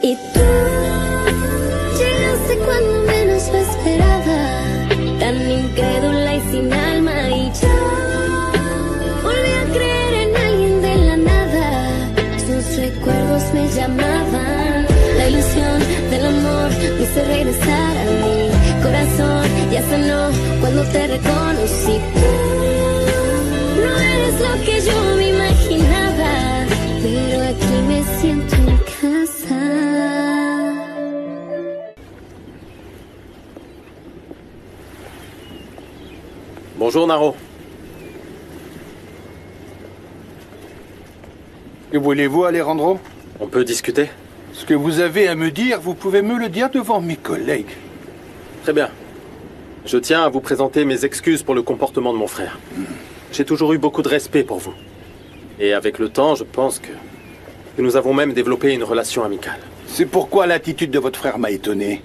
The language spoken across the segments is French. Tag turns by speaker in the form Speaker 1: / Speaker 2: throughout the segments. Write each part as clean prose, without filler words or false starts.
Speaker 1: Y tú llegaste cuando menos lo esperaba, tan incrédula y sin alma, y yo volví a creer en alguien de la nada. Sus recuerdos me llamaban, la ilusión del amor me hizo regresar a mi corazón. Ya sanó cuando te reconocí. Tú no eres lo que yo me imaginaba, pero aquí me siento en casa.
Speaker 2: Bonjour Naro.
Speaker 3: Que voulez-vous, Alejandro?
Speaker 2: On peut discuter?
Speaker 3: Ce que vous avez à me dire, vous pouvez me le dire devant mes collègues.
Speaker 2: Très bien. Je tiens à vous présenter mes excuses pour le comportement de mon frère. J'ai toujours eu beaucoup de respect pour vous. Et avec le temps, je pense que nous avons même développé une relation amicale.
Speaker 3: C'est pourquoi l'attitude de votre frère m'a étonné.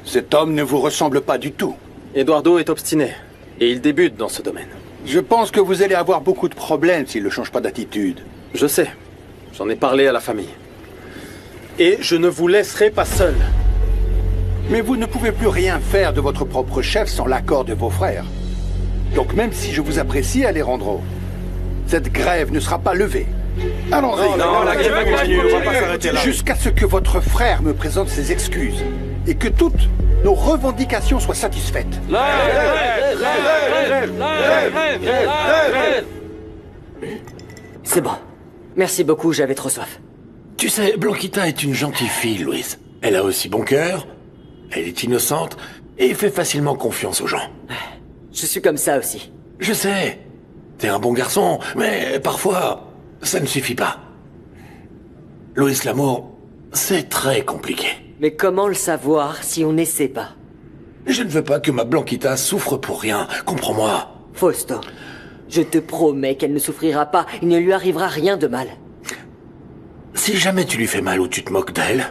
Speaker 3: Cet homme ne vous ressemble pas du tout.
Speaker 2: Eduardo est obstiné, et il débute dans ce domaine.
Speaker 3: Je pense que vous allez avoir beaucoup de problèmes s'il ne change pas d'attitude.
Speaker 2: Je sais. J'en ai parlé à la famille. Et je ne vous laisserai pas seul.
Speaker 3: Mais vous ne pouvez plus rien faire de votre propre chef sans l'accord de vos frères. Donc même si je vous apprécie, Alejandro, cette grève ne sera pas levée. Allons-y.
Speaker 4: Non, la grève va continuer, on va pas s'arrêter là.
Speaker 3: Jusqu'à ce que votre frère me présente ses excuses et que toutes nos revendications soient satisfaites.
Speaker 5: C'est bon. Merci beaucoup, j'avais trop soif.
Speaker 4: Tu sais, Blanquita est une gentille fille, Louise. Elle a aussi bon cœur, elle est innocente et fait facilement confiance aux gens.
Speaker 5: Je suis comme ça aussi.
Speaker 4: Je sais, t'es un bon garçon, mais parfois, ça ne suffit pas. Louis, l'amour, c'est très compliqué.
Speaker 5: Mais comment le savoir si on n'essaie pas?
Speaker 4: Je ne veux pas que ma Blanquita souffre pour rien, comprends-moi.
Speaker 5: Fausto, je te promets qu'elle ne souffrira pas, il ne lui arrivera rien de mal.
Speaker 4: Si jamais tu lui fais mal ou tu te moques d'elle,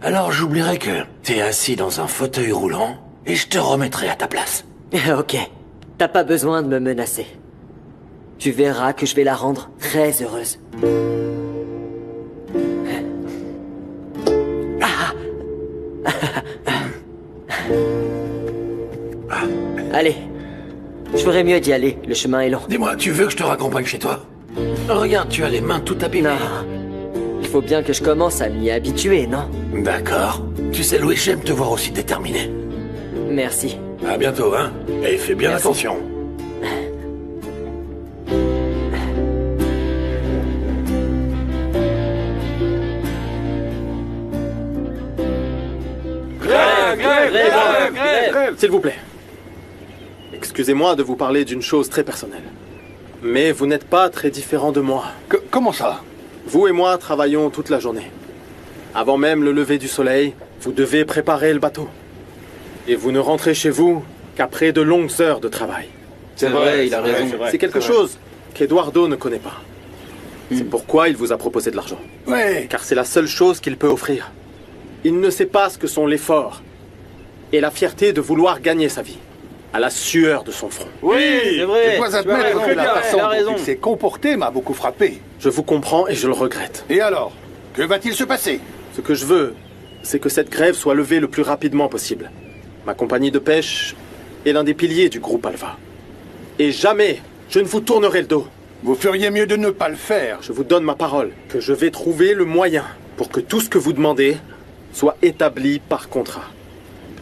Speaker 4: alors j'oublierai que t'es assis dans un fauteuil roulant et je te remettrai à ta place.
Speaker 5: Ok, t'as pas besoin de me menacer. Tu verras que je vais la rendre très heureuse. Allez, je ferais mieux d'y aller, le chemin est long.
Speaker 4: Dis-moi, tu veux que je te raccompagne chez toi? Regarde, tu as les mains tout abîmées.
Speaker 5: Non, il faut bien que je commence à m'y habituer, non?
Speaker 4: D'accord. Tu sais, Louis, j'aime te voir aussi déterminé.
Speaker 5: Merci.
Speaker 4: À bientôt, hein? Et fais bien
Speaker 5: Merci.
Speaker 4: attention.
Speaker 2: S'il vous plaît. Excusez-moi de vous parler d'une chose très personnelle. Mais vous n'êtes pas très différent de moi.
Speaker 3: Comment ça?
Speaker 2: Vous et moi travaillons toute la journée. Avant même le lever du soleil, vous devez préparer le bateau. Et vous ne rentrez chez vous qu'après de longues heures de travail.
Speaker 6: C'est vrai, il a raison.
Speaker 2: C'est quelque chose qu'Eduardo ne connaît pas. C'est pourquoi il vous a proposé de l'argent.
Speaker 3: Ouais.
Speaker 2: Car c'est la seule chose qu'il peut offrir. Il ne sait pas ce que sont l'effort et la fierté de vouloir gagner sa vie, à la sueur de son front.
Speaker 6: Oui, c'est vrai.
Speaker 3: Je dois admettre que la façon
Speaker 6: il a raison.
Speaker 3: dont il s'est comporté m'a beaucoup frappé.
Speaker 2: Je vous comprends et je le regrette.
Speaker 3: Et alors? Que va-t-il se passer?
Speaker 2: Ce que je veux, c'est que cette grève soit levée le plus rapidement possible. Ma compagnie de pêche est l'un des piliers du groupe Alva. Et jamais je ne vous tournerai le dos.
Speaker 3: Vous feriez mieux de ne pas le faire.
Speaker 2: Je vous donne ma parole que je vais trouver le moyen pour que tout ce que vous demandez soit établi par contrat.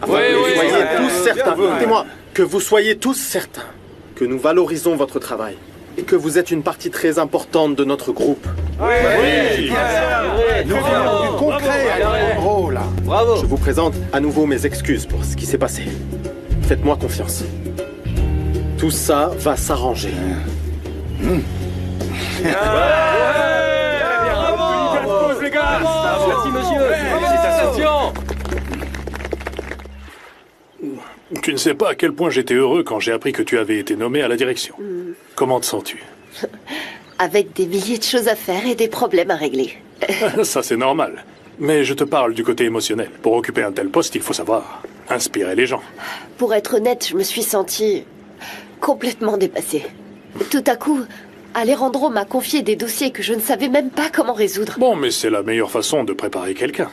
Speaker 2: Afin que vous soyez tous certains, écoutez-moi, que vous soyez tous certains que nous valorisons votre travail et que vous êtes une partie très importante de notre groupe.
Speaker 3: Nous voulons du concret, Alejandro, là.
Speaker 2: Je vous présente à nouveau mes excuses pour ce qui s'est passé. Faites-moi confiance. Tout ça va s'arranger.
Speaker 6: Merci, monsieur. Félicitations.
Speaker 7: Tu ne sais pas à quel point j'étais heureux quand j'ai appris que tu avais été nommé à la direction. Comment te sens-tu?
Speaker 8: Avec des milliers de choses à faire et des problèmes à régler.
Speaker 7: Ça, c'est normal. Mais je te parle du côté émotionnel. Pour occuper un tel poste, il faut savoir inspirer les gens.
Speaker 8: Pour être honnête, je me suis sentie complètement dépassée. Tout à coup, Alejandro m'a confié des dossiers que je ne savais même pas comment résoudre.
Speaker 7: Bon, mais c'est la meilleure façon de préparer quelqu'un.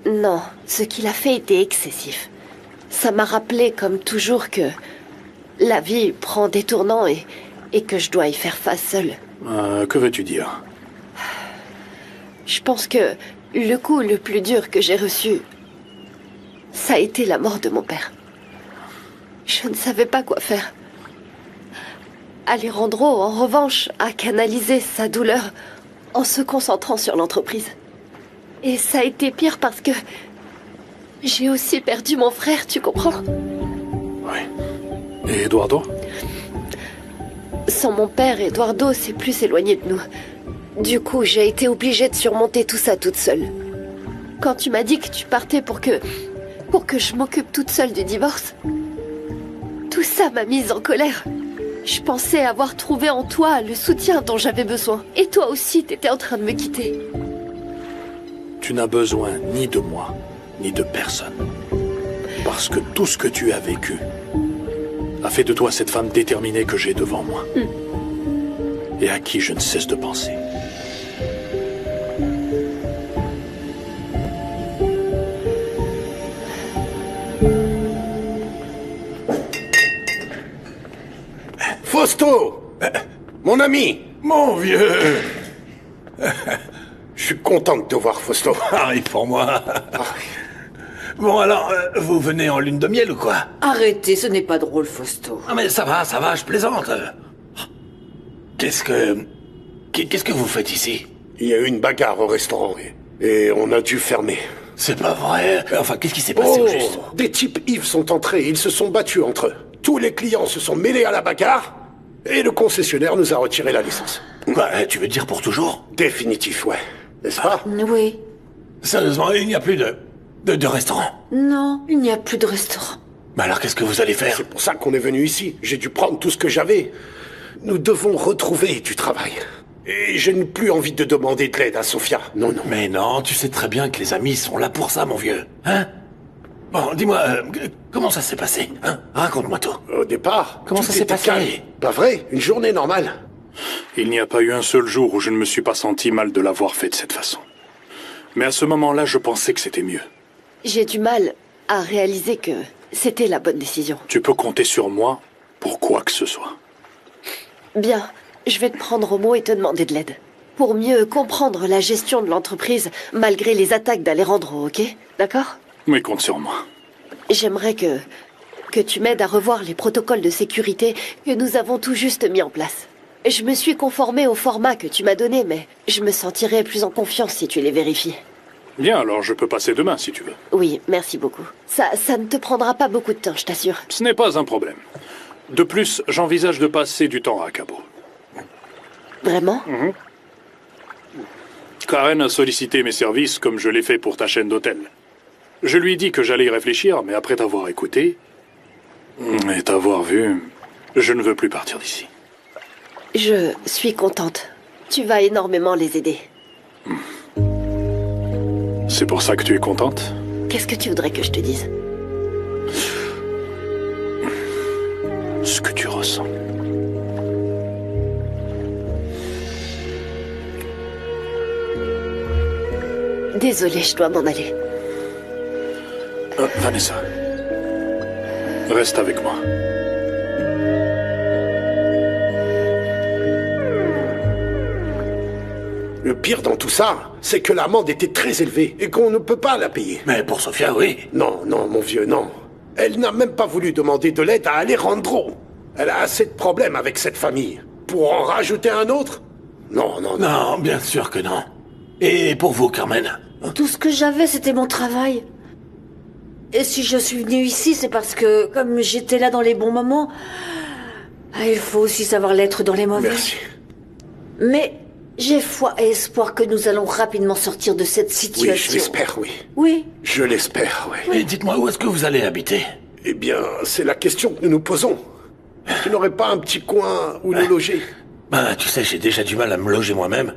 Speaker 8: Non, ce qu'il a fait était excessif. Ça m'a rappelé, comme toujours, que la vie prend des tournants et que je dois y faire face seule.
Speaker 7: Que veux-tu dire?
Speaker 8: Je pense que le coup le plus dur que j'ai reçu, ça a été la mort de mon père. Je ne savais pas quoi faire. Alejandro, en revanche, a canalisé sa douleur en se concentrant sur l'entreprise. Et ça a été pire parce que j'ai aussi perdu mon frère, tu comprends?
Speaker 7: Oui. Et Eduardo?
Speaker 8: Sans mon père, Eduardo s'est plus éloigné de nous. Du coup, j'ai été obligée de surmonter tout ça toute seule. Quand tu m'as dit que tu partais pour que je m'occupe toute seule du divorce, tout ça m'a mise en colère. Je pensais avoir trouvé en toi le soutien dont j'avais besoin. Et toi aussi, t'étais en train de me quitter.
Speaker 7: Tu n'as besoin ni de moi, ni de personne. Parce que tout ce que tu as vécu a fait de toi cette femme déterminée que j'ai devant moi. Et à qui je ne cesse de penser.
Speaker 9: Fausto! Mon ami!
Speaker 4: Mon vieux!
Speaker 9: Je suis content de te voir, Fausto.
Speaker 4: Arrive pour moi. Bon alors, vous venez en lune de miel ou quoi?
Speaker 10: Arrêtez, ce n'est pas drôle, Fausto.
Speaker 4: Ah mais ça va, je plaisante. Qu'est-ce que vous faites ici?
Speaker 9: Il y a eu une bagarre au restaurant et on a dû fermer.
Speaker 4: C'est pas vrai. Enfin, qu'est-ce qui s'est passé au juste?
Speaker 9: Des types Yves sont entrés, ils se sont battus entre eux. Tous les clients se sont mêlés à la bagarre et le concessionnaire nous a retiré la licence.
Speaker 4: Quoi, tu veux dire pour toujours?
Speaker 9: Définitif, ouais. N'est-ce pas?
Speaker 10: Oui.
Speaker 4: Sérieusement, il n'y a plus de restaurant?
Speaker 10: Non, il n'y a plus de restaurant.
Speaker 4: Mais alors qu'est-ce que vous allez faire?
Speaker 9: C'est pour ça qu'on est venu ici. J'ai dû prendre tout ce que j'avais. Nous devons retrouver du travail. Et je n'ai plus envie de demander de l'aide à Sofia. Non.
Speaker 4: Mais non, tu sais très bien que les amis sont là pour ça, mon vieux. Hein? Bon, dis-moi, comment ça s'est passé, hein? Raconte-moi tout.
Speaker 9: Au départ,
Speaker 4: comment ça s'est passé?
Speaker 9: Calme. Pas vrai? Une journée normale.
Speaker 7: Il n'y a pas eu un seul jour où je ne me suis pas senti mal de l'avoir fait de cette façon. Mais à ce moment-là, je pensais que c'était mieux.
Speaker 8: J'ai du mal à réaliser que c'était la bonne décision.
Speaker 7: Tu peux compter sur moi pour quoi que ce soit.
Speaker 8: Bien, je vais te prendre au mot et te demander de l'aide. Pour mieux comprendre la gestion de l'entreprise, malgré les attaques d'Alejandro, ok? D'accord?
Speaker 7: Mais compte sur moi.
Speaker 8: J'aimerais que tu m'aides à revoir les protocoles de sécurité que nous avons tout juste mis en place. Je me suis conformée au format que tu m'as donné, mais je me sentirais plus en confiance si tu les vérifies.
Speaker 7: Bien, alors je peux passer demain si tu veux.
Speaker 8: Oui, merci beaucoup. Ça ne te prendra pas beaucoup de temps, je t'assure.
Speaker 7: Ce n'est pas un problème. De plus, j'envisage de passer du temps à Cabo.
Speaker 8: Vraiment?
Speaker 7: Karen a sollicité mes services comme je l'ai fait pour ta chaîne d'hôtel. Je lui ai dit que j'allais y réfléchir, mais après t'avoir écouté et t'avoir vu, je ne veux plus partir d'ici.
Speaker 8: Je suis contente. Tu vas énormément les aider.
Speaker 7: C'est pour ça que tu es contente?
Speaker 8: Qu'est-ce que tu voudrais que je te dise?
Speaker 7: Ce que tu ressens.
Speaker 8: Désolée, je dois m'en aller.
Speaker 7: Vanessa, reste avec moi.
Speaker 9: Le pire dans tout ça, c'est que l'amende était très élevée et qu'on ne peut pas la payer.
Speaker 4: Mais pour Sofia, oui.
Speaker 9: Non, mon vieux, non. Elle n'a même pas voulu demander de l'aide à Alejandro. Elle a assez de problèmes avec cette famille. Pour en rajouter un autre? Non.
Speaker 4: Non, bien sûr que non. Et pour vous, Carmen?
Speaker 10: Tout ce que j'avais, c'était mon travail. Et si je suis venue ici, c'est parce que, comme j'étais là dans les bons moments, il faut aussi savoir l'être dans les mauvais.
Speaker 9: Merci.
Speaker 10: Mais j'ai foi et espoir que nous allons rapidement sortir de cette situation.
Speaker 9: Oui, je l'espère, oui.
Speaker 10: Oui.
Speaker 9: Je l'espère, oui.
Speaker 4: Mais dites-moi, où est-ce que vous allez habiter?
Speaker 9: Eh bien, c'est la question que nous nous posons. Tu n'aurais pas un petit coin où nous loger?
Speaker 4: Ben, tu sais, j'ai déjà du mal à me loger moi-même.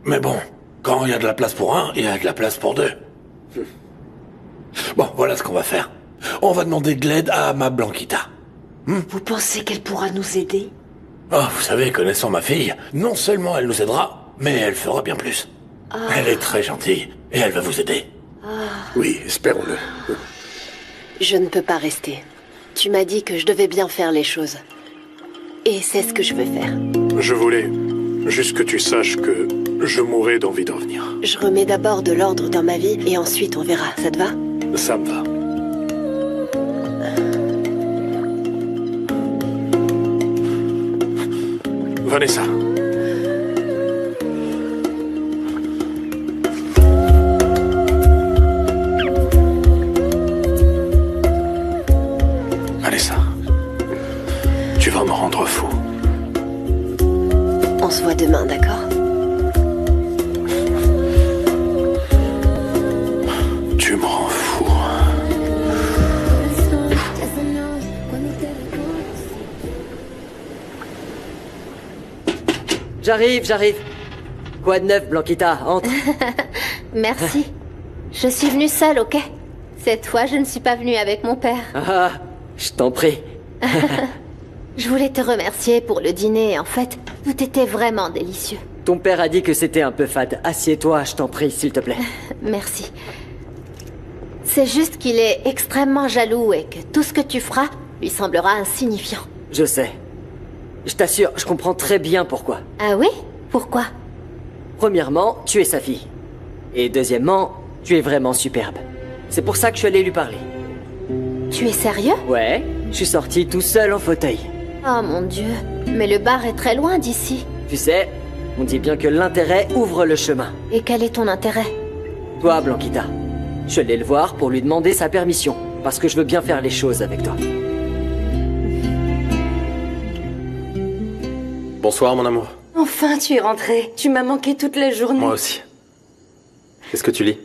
Speaker 4: Mais bon, quand il y a de la place pour un, il y a de la place pour deux. Bon, voilà ce qu'on va faire. On va demander de l'aide à ma Blanquita.
Speaker 10: Vous pensez qu'elle pourra nous aider?
Speaker 4: Oh, vous savez, connaissant ma fille, non seulement elle nous aidera, mais elle fera bien plus. Elle est très gentille, et elle va vous aider.
Speaker 9: Oui, espérons-le.
Speaker 8: Je ne peux pas rester. Tu m'as dit que je devais bien faire les choses. Et c'est ce que je veux faire.
Speaker 7: Je voulais juste que tu saches que je mourrais d'envie de revenir.
Speaker 8: Je remets d'abord de l'ordre dans ma vie et ensuite on verra. Ça te va?
Speaker 7: Ça me va. Vanessa. Vanessa. Tu vas me rendre fou.
Speaker 8: On se voit demain, d'accord?
Speaker 7: Tu me rends fou.
Speaker 5: J'arrive. Quoi de neuf, Blanquita? Entre.
Speaker 1: Merci. Je suis venue seule, ok? Cette fois, je ne suis pas venue avec mon père.
Speaker 5: Ah, je t'en prie.
Speaker 1: Je voulais te remercier pour le dîner. En fait, tout était vraiment délicieux.
Speaker 5: Ton père a dit que c'était un peu fade. Assieds-toi, je t'en prie, s'il te plaît.
Speaker 1: Merci. C'est juste qu'il est extrêmement jaloux et que tout ce que tu feras lui semblera insignifiant.
Speaker 5: Je sais. Je t'assure, je comprends très bien pourquoi.
Speaker 1: Ah oui? Pourquoi?
Speaker 5: Premièrement, tu es sa fille. Et deuxièmement, tu es vraiment superbe. C'est pour ça que je suis allé lui parler.
Speaker 1: Tu es sérieux?
Speaker 5: Ouais, je suis sorti tout seul en fauteuil.
Speaker 1: Oh mon Dieu, mais le bar est très loin d'ici.
Speaker 5: Tu sais, on dit bien que l'intérêt ouvre le chemin.
Speaker 1: Et quel est ton intérêt?
Speaker 5: Toi, Blanquita. Je suis allé le voir pour lui demander sa permission, parce que je veux bien faire les choses avec toi.
Speaker 2: Bonsoir, mon amour.
Speaker 10: Enfin, tu es rentré. Tu m'as manqué toute la journée.
Speaker 2: Moi aussi. Qu'est-ce que tu lis?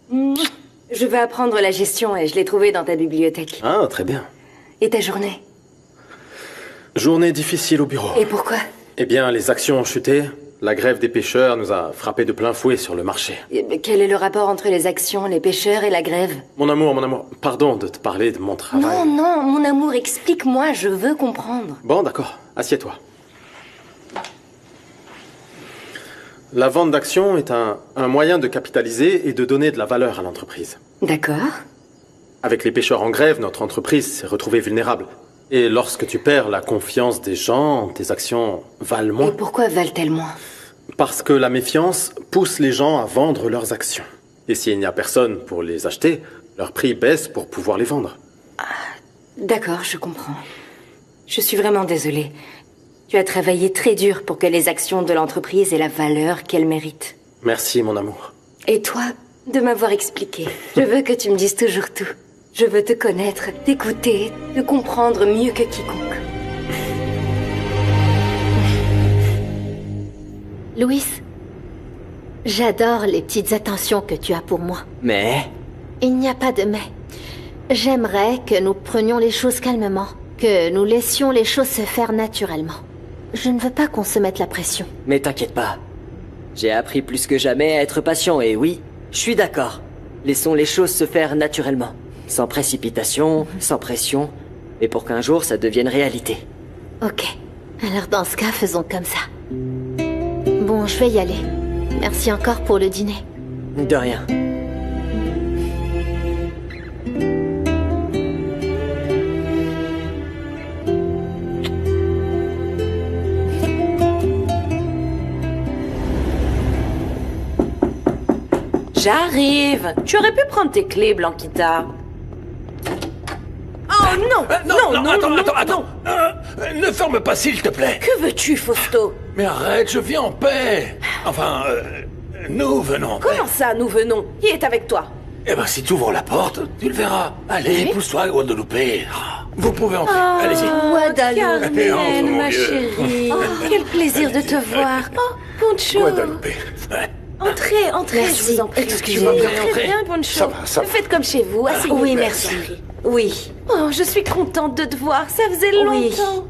Speaker 10: Je veux apprendre la gestion et je l'ai trouvé dans ta bibliothèque.
Speaker 2: Ah, très bien.
Speaker 10: Et ta journée?
Speaker 2: Journée difficile au bureau.
Speaker 10: Et pourquoi?
Speaker 2: Eh bien, les actions ont chuté. La grève des pêcheurs nous a frappé de plein fouet sur le marché.
Speaker 10: Quel est le rapport entre les actions, les pêcheurs et la grève?
Speaker 2: Mon amour, pardon de te parler de mon travail.
Speaker 10: Non, mon amour, explique-moi, je veux comprendre.
Speaker 2: Bon, d'accord, assieds-toi. La vente d'actions est un moyen de capitaliser et de donner de la valeur à l'entreprise.
Speaker 10: D'accord.
Speaker 2: Avec les pêcheurs en grève, notre entreprise s'est retrouvée vulnérable. Et lorsque tu perds la confiance des gens, tes actions valent moins.
Speaker 10: Et pourquoi valent-elles moins?
Speaker 2: Parce que la méfiance pousse les gens à vendre leurs actions. Et s'il n'y a personne pour les acheter, leur prix baisse pour pouvoir les vendre.
Speaker 10: D'accord, je comprends. Je suis vraiment désolée. Tu as travaillé très dur pour que les actions de l'entreprise aient la valeur qu'elles méritent.
Speaker 2: Merci, mon amour.
Speaker 10: Et toi, de m'avoir expliqué. Je veux que tu me dises toujours tout. Je veux te connaître, t'écouter, te comprendre mieux que quiconque.
Speaker 1: Louis, j'adore les petites attentions que tu as pour moi.
Speaker 5: Mais...
Speaker 1: Il n'y a pas de mais. J'aimerais que nous prenions les choses calmement, que nous laissions les choses se faire naturellement. Je ne veux pas qu'on se mette la pression.
Speaker 5: Mais t'inquiète pas. J'ai appris plus que jamais à être patient et oui, je suis d'accord. Laissons les choses se faire naturellement. Sans précipitation, sans pression, mais pour qu'un jour ça devienne réalité.
Speaker 1: Ok. Alors dans ce cas, faisons comme ça. Bon, je vais y aller. Merci encore pour le dîner.
Speaker 5: De rien.
Speaker 10: J'arrive. Tu aurais pu prendre tes clés, Blanquita. Oh non,
Speaker 4: Attends. Ne ferme pas, s'il te plaît.
Speaker 10: Que veux-tu, Fausto?
Speaker 4: Mais arrête, je viens en paix. Enfin, nous venons en paix.
Speaker 10: Comment ça, nous venons? Qui est avec toi?
Speaker 4: Eh ben, si tu ouvres la porte, tu le verras. Allez, pousse-toi, Guadalupe. Vous pouvez entrer, allez-y.
Speaker 10: Guadalupe,
Speaker 4: Carmen,
Speaker 10: ma chérie. Quel plaisir de te voir. Oh, Poncho.
Speaker 9: Guadalupe.
Speaker 4: Ouais.
Speaker 10: Entrez,
Speaker 8: Merci.
Speaker 10: je vous en prie.
Speaker 8: Excusez-moi.
Speaker 10: Très bien, Poncho.
Speaker 9: Ça va.
Speaker 10: Faites comme chez vous, asseyez-vous.
Speaker 8: Oui, merci. Oui.
Speaker 10: Oh, je suis contente de te voir, ça faisait
Speaker 8: Oui.
Speaker 10: longtemps.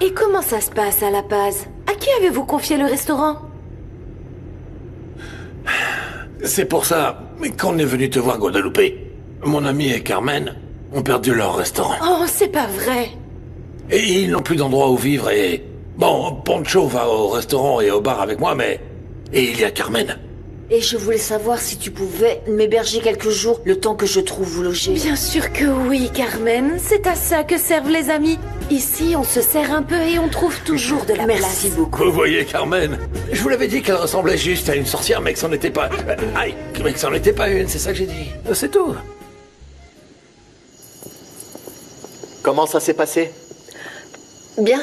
Speaker 10: Et comment ça se passe à La Paz? À qui avez-vous confié le restaurant?
Speaker 4: C'est pour ça qu'on est venu te voir, Guadalupe. Mon ami et Carmen ont perdu leur restaurant.
Speaker 10: Oh, c'est pas vrai.
Speaker 4: Et ils n'ont plus d'endroit où vivre et... Bon, Poncho va au restaurant et au bar avec moi, mais... Et il y a Carmen.
Speaker 10: Et je voulais savoir si tu pouvais m'héberger quelques jours, le temps que je trouve où loger.
Speaker 8: Bien sûr que oui, Carmen. C'est à ça que servent les amis. Ici, on se sert un peu et on trouve toujours de la place.
Speaker 10: Merci beaucoup.
Speaker 4: Vous voyez, Carmen, je vous l'avais dit qu'elle ressemblait juste à une sorcière, mais que c'en était pas... aïe, mais que c'en était pas une, c'est ça que j'ai dit. C'est tout.
Speaker 2: Comment ça s'est passé?
Speaker 8: Bien.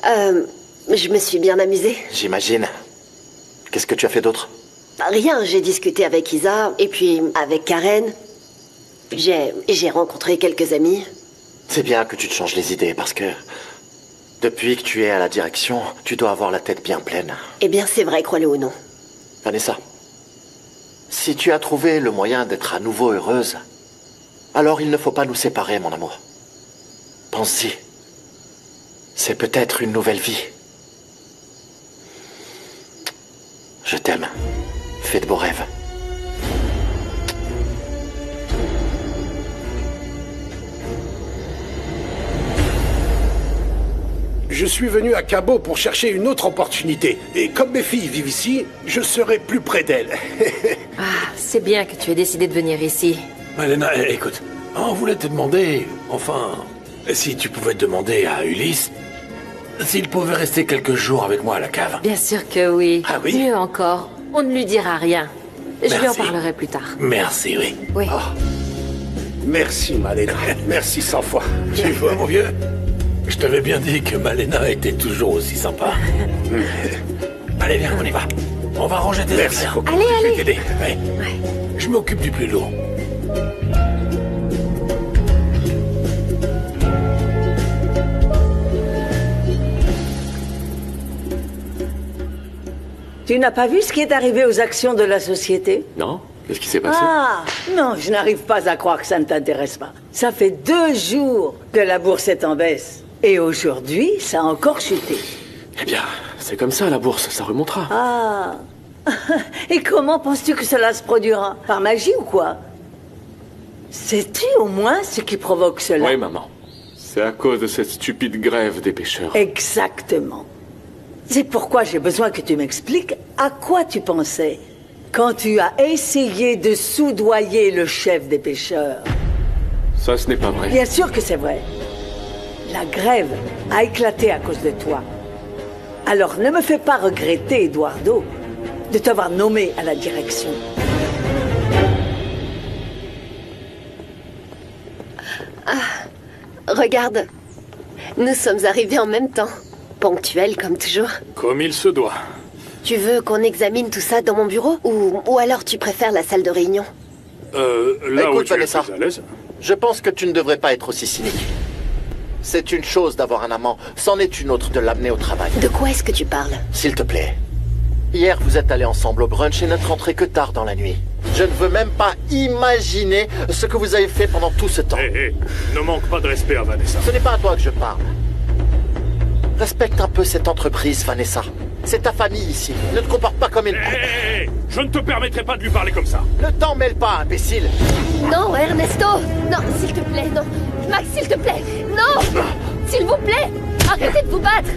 Speaker 8: Je me suis bien amusée.
Speaker 2: J'imagine. Qu'est-ce que tu as fait d'autre?
Speaker 8: Rien, j'ai discuté avec Isa, et puis avec Karen. J'ai rencontré quelques amis.
Speaker 2: C'est bien que tu te changes les idées, parce que... Depuis que tu es à la direction, tu dois avoir la tête bien pleine.
Speaker 8: Eh bien, c'est vrai, crois-le ou non.
Speaker 2: Vanessa, si tu as trouvé le moyen d'être à nouveau heureuse, alors il ne faut pas nous séparer, mon amour. Pense-y. C'est peut-être une nouvelle vie. Je t'aime. Fais de beaux rêves.
Speaker 9: Je suis venu à Cabo pour chercher une autre opportunité. Et comme mes filles vivent ici, je serai plus près d'elles.
Speaker 11: Ah, c'est bien que tu aies décidé de venir ici.
Speaker 4: Malena, écoute, on voulait te demander... Enfin, si tu pouvais demander à Ulysse... S'il pouvait rester quelques jours avec moi à la cave.
Speaker 11: Bien sûr que oui.
Speaker 4: Ah oui?
Speaker 11: Mieux encore, on ne lui dira rien. Je lui en
Speaker 4: Merci.
Speaker 11: parlerai plus tard.
Speaker 4: Merci, oui.
Speaker 11: Oui.
Speaker 9: Merci, Malena. Merci 100 fois.
Speaker 4: Tu vois, mon vieux, je t'avais bien dit que Malena était toujours aussi sympa. Allez, viens, on y va. On va ranger tes
Speaker 9: Merci
Speaker 4: affaires.
Speaker 9: beaucoup.
Speaker 11: Allez,
Speaker 4: Je vais
Speaker 11: allez.
Speaker 4: t'aider. Ouais. Je m'occupe du plus lourd.
Speaker 10: Tu n'as pas vu ce qui est arrivé aux actions de la société?
Speaker 6: Non? Qu'est-ce qui s'est passé?
Speaker 10: Ah, non, je n'arrive pas à croire que ça ne t'intéresse pas. Ça fait 2 jours que la bourse est en baisse. Et aujourd'hui, ça a encore chuté.
Speaker 6: Eh bien, c'est comme ça, la bourse, ça remontera.
Speaker 10: Ah. Et comment penses-tu que cela se produira? Par magie ou quoi? Sais-tu au moins ce qui provoque cela?
Speaker 6: Oui, maman. C'est à cause de cette stupide grève des pêcheurs.
Speaker 10: Exactement. C'est pourquoi j'ai besoin que tu m'expliques à quoi tu pensais quand tu as essayé de soudoyer le chef des pêcheurs.
Speaker 6: Ça, ce n'est pas vrai.
Speaker 10: Bien sûr que c'est vrai. La grève a éclaté à cause de toi. Alors ne me fais pas regretter, Eduardo, de t'avoir nommé à la direction.
Speaker 8: Regarde. Nous sommes arrivés en même temps. Ponctuels comme toujours.
Speaker 7: Comme il se doit.
Speaker 8: Tu veux qu'on examine tout ça dans mon bureau? Ou alors tu préfères la salle de réunion?
Speaker 7: Là où
Speaker 2: Écoute,
Speaker 7: tu es
Speaker 2: Vanessa.
Speaker 7: plus à l'aise.
Speaker 2: Je pense que tu ne devrais pas être aussi cynique. C'est une chose d'avoir un amant, c'en est une autre de l'amener au travail.
Speaker 8: De quoi est-ce que tu parles?
Speaker 2: S'il te plaît. Hier, vous êtes allés ensemble au brunch et n'êtes rentrés que tard dans la nuit. Je ne veux même pas imaginer ce que vous avez fait pendant tout ce temps.
Speaker 7: Hé, ne manque pas de respect à Vanessa.
Speaker 2: Ce n'est pas à toi que je parle. Respecte un peu cette entreprise, Vanessa. C'est ta famille ici. Ne te comporte pas comme une...
Speaker 7: Hé, je ne te permettrai pas de lui parler comme ça.
Speaker 2: Ne t'en mêle pas, imbécile.
Speaker 8: Non, Ernesto! Non, s'il te plaît, non. Max, s'il te plaît! Non! S'il vous plaît! Arrêtez de vous battre!